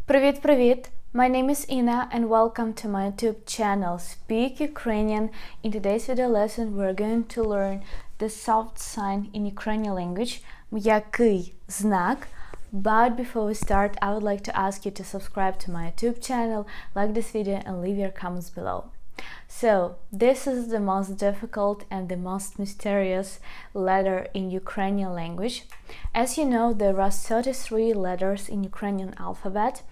Привіт-привіт! My name is Ina and welcome to my YouTube channel Speak Ukrainian. In today's video lesson we're going to learn the soft sign in Ukrainian language, м'який знак. But before we start, I would like to ask you to subscribe to my YouTube channel, like this video and leave your comments below. So, this is the most difficult and the most mysterious letter in Ukrainian language. As you know, there are 33 letters in Ukrainian alphabet.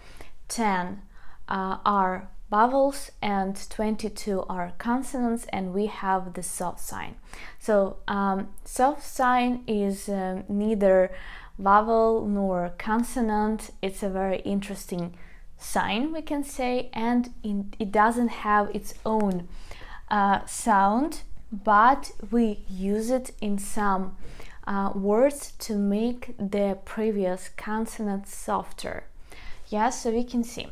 10 are vowels and 22 are consonants, and we have the soft sign. So, soft sign is neither vowel nor consonant. It's a very interesting sign, we can say, and it doesn't have its own sound, but we use it in some words to make the previous consonant softer. Yes, so we can see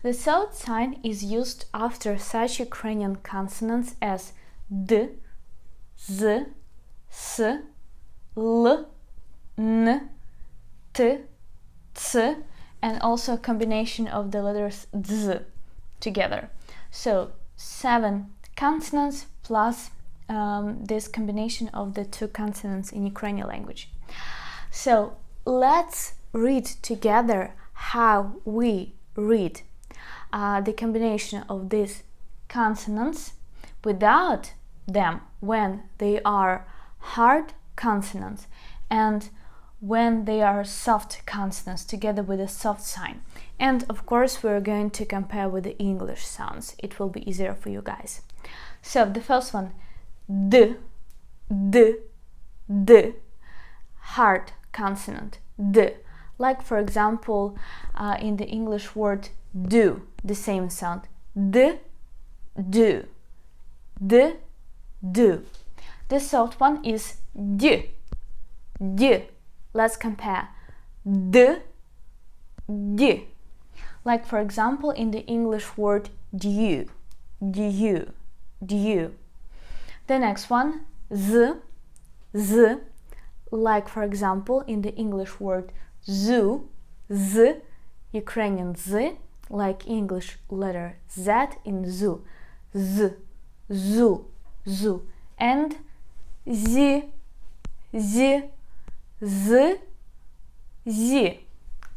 the soft sign is used after such Ukrainian consonants as d, z, s, l, n, t, ts, and also a combination of the letters z together. So 7 consonants plus this combination of the 2 consonants in Ukrainian language. So let's read together how we read the combination of these consonants without them when they are hard consonants and when they are soft consonants together with a soft sign. And of course we're going to compare with the English sounds. It will be easier for you guys. So the first one, d, d, d, hard consonant, d. Like for example in the English word do, the same sound, d, do, d, do. The soft one is d, d. Let's compare d, d. Like for example in the English word due, due, due. The next one, z, z. Like for example in the English word zoo, z, Ukrainian z, like English letter z in zoo, z, zoo, zoo. And z, z, z, z,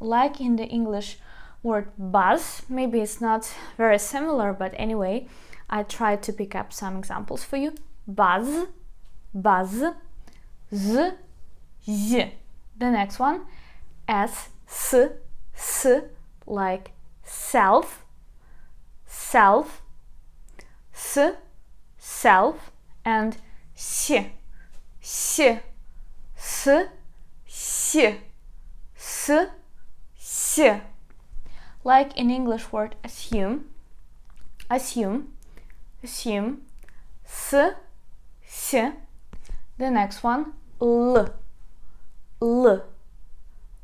like in the English word buzz. Maybe it's not very similar, but anyway, I tried to pick up some examples for you. Buzz, buzz, z, z. The next one, s, s, like self, self, s, self, and s, s, s, s, s, s. Like in English word assume, assume, assume, s, s. The next one, l, l.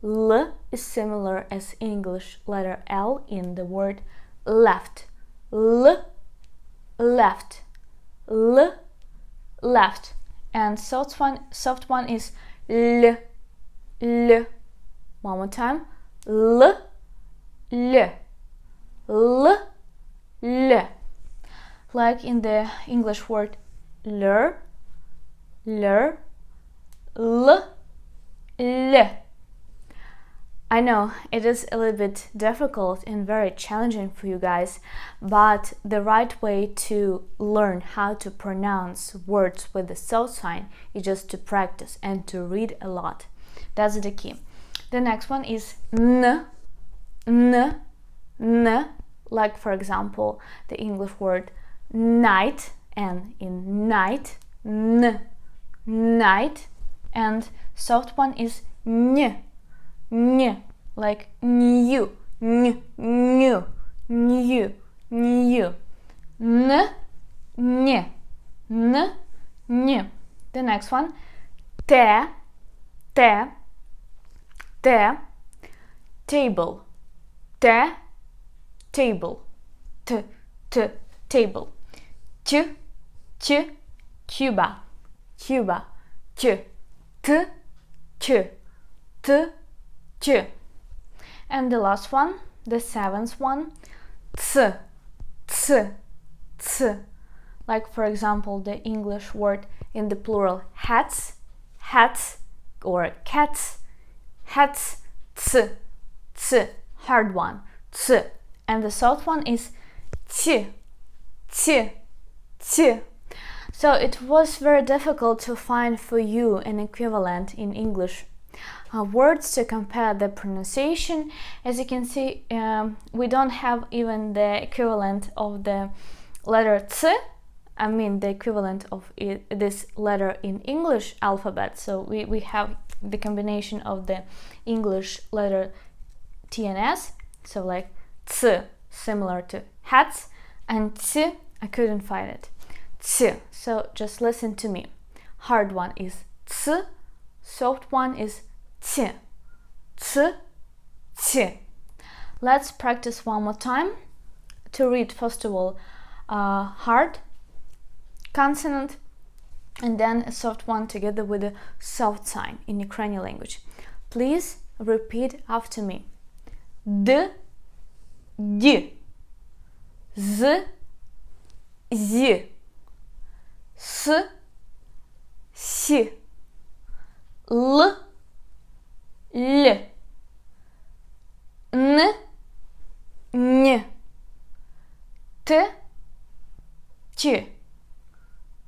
L is similar as English letter L in the word left, l, left, l, left. And soft one is l, l. One more time, l, l, l, l. Like in the English word lure, lure, l, l. I know it is a little bit difficult and very challenging for you guys, but the right way to learn how to pronounce words with the soft sign is just to practice and to read a lot. That's the key. The next one is n, n, n, like for example the English word night, and in night, n, night, and soft one is n, n, like new, n, new, new, new, n, n, n, n. The next one, te, te, te, table, te, table, t, t, table, ch, ch, Cuba, Cuba, ch, t, ch, t, ch. And the last one, the seventh one, ц, ц, ц. Like for example, the English word in the plural hats, hats, or cats, hats, ц, ц, hard one, ц. And the soft one is ц, ц, ц. So it was very difficult to find for you an equivalent in English words to compare the pronunciation. As you can see, we don't have even the equivalent of the letter ц, I mean the equivalent of this letter in English alphabet. So we have the combination of the English letter T and S, so like ц, similar to hats, and ц, I couldn't find it. Ц. So just listen to me. Hard one is ц, soft one is ц, ц, ц. Let's practice one more time. To read, first of all, hard consonant and then a soft one together with a soft sign in Ukrainian language. Please repeat after me. D, D, Z, Z, S, S, L, L, N, N, T, T,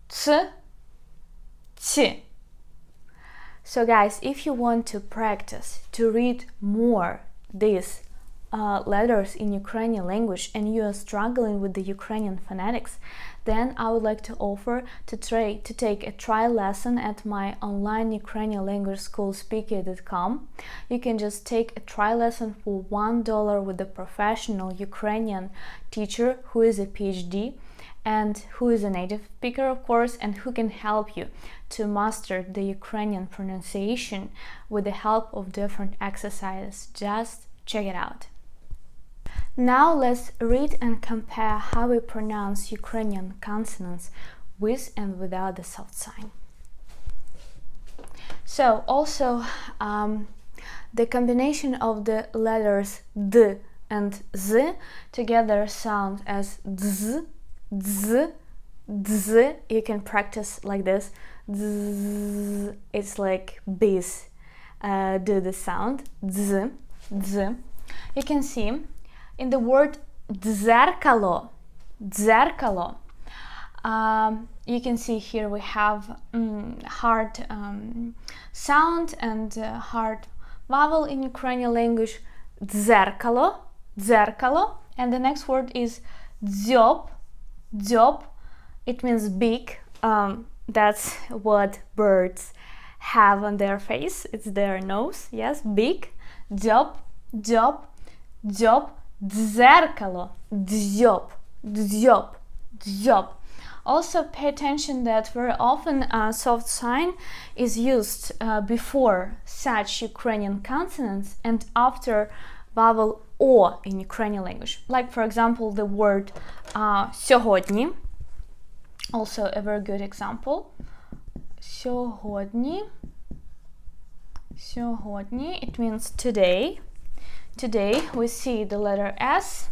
C, C. So guys, if you want to practice to read more these letters in Ukrainian language and you are struggling with the Ukrainian phonetics, then I would like to offer to take a trial lesson at my online Ukrainian language school speaker.com. You can just take a trial lesson for $1 with a professional Ukrainian teacher who is a PhD and who is a native speaker, of course, and who can help you to master the Ukrainian pronunciation with the help of different exercises. Just check it out. Now let's read and compare how we pronounce Ukrainian consonants with and without the soft sign. So also the combination of the letters D and Z together sound as dz, dz, dz. You can practice like this. Dz. It's like bees do the sound. Dz, dz. You can see in the word дзеркало, дзеркало, you can see here we have hard sound and hard vowel in Ukrainian language. Дзеркало, дзеркало. And the next word is дзьоб, дзьоб. It means big. That's what birds have on their face. It's their nose. Yes, big. Дзьоб, дзьоб, дзьоб. Дзеркало, дзьоб, дзьоб, дзьоб. Also pay attention that very often a soft sign is used before such Ukrainian consonants and after vowel O in Ukrainian language. Like for example the word сьогодні, also a very good example. Сьогодні, сьогодні, it means today. Today we see the letter S,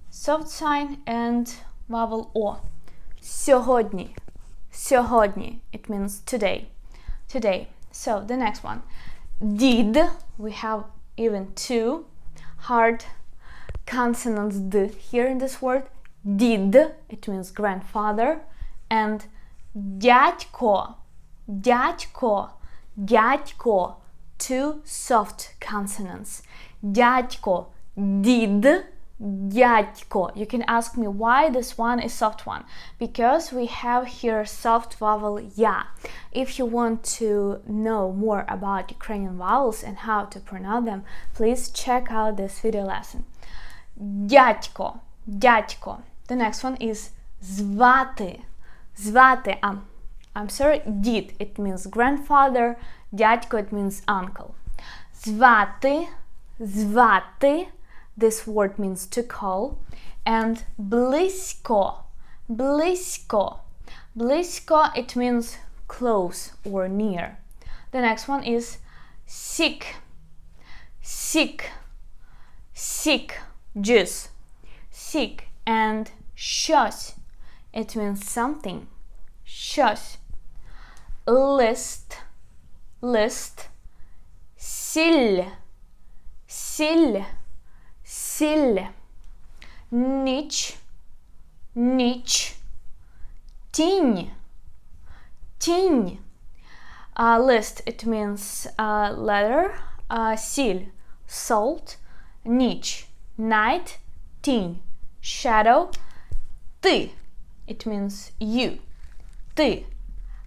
soft sign and vowel O. Сьогодні, сьогодні, it means today, today. So the next one, did, we have even two hard consonants D here in this word. Did, it means grandfather, and дядько, дядько, дядько, two soft consonants. Дядько, did, дядько. You can ask me why this one is soft one. Because we have here soft vowel ya. If you want to know more about Ukrainian vowels and how to pronounce them, please check out this video lesson. Дядько, дядько. The next one is звати, звати. I'm sorry, did, it means grandfather, дядько, it means uncle. Звати, звати, this word means to call, and близько, близько, близько, it means close or near. The next one is sick, sick, Sick, juice. Sick and щось. It means something. Щось. List, list. Сіль, сіль, сіль. Ніч, ніч. Тінь, тінь. List, it means letter. Сіль, salt. Ніч, night. Тінь, shadow. Ти, it means you. Ти.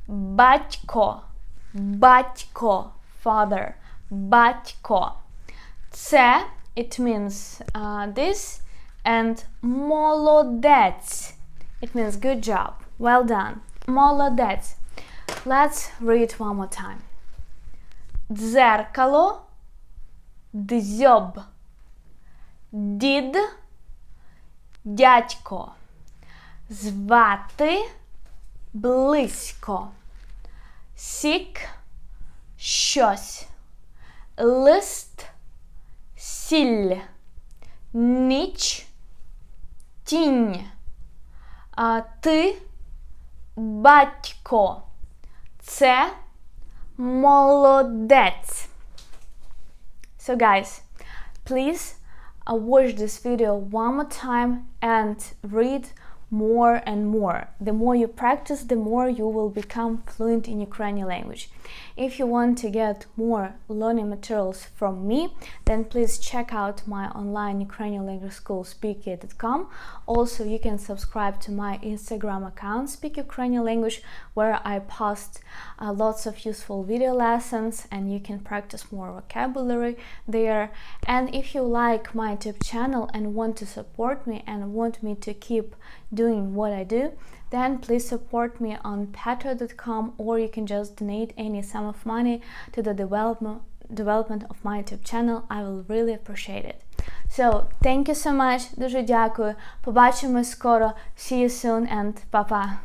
Батько, батько, father. Батько. Це, it means this. And молодець, it means good job, well done. Молодець. Let's read one more time. Дзеркало, дзьоб. Дід, дядько. Звати, близько. Сік, щось. Лист, сіль. Ніч, тінь. Ти, батько. Це молодець. So guys, please watch this video one more time and read more and more. The more you practice, the more you will become fluent in Ukrainian language. If you want to get more learning materials from me, then please check out my online Ukrainian language school speak.com. Also, you can subscribe to my Instagram account Speak Ukrainian Language, where I post lots of useful video lessons and you can practice more vocabulary there. And if you like my YouTube channel and want to support me and want me to keep doing what I do, then please support me on patreon.com, or you can just donate any sum of money to the development of my YouTube channel. I will really appreciate it. So, thank you so much. Дуже дякую. Побачимось скоро. See you soon and па-па.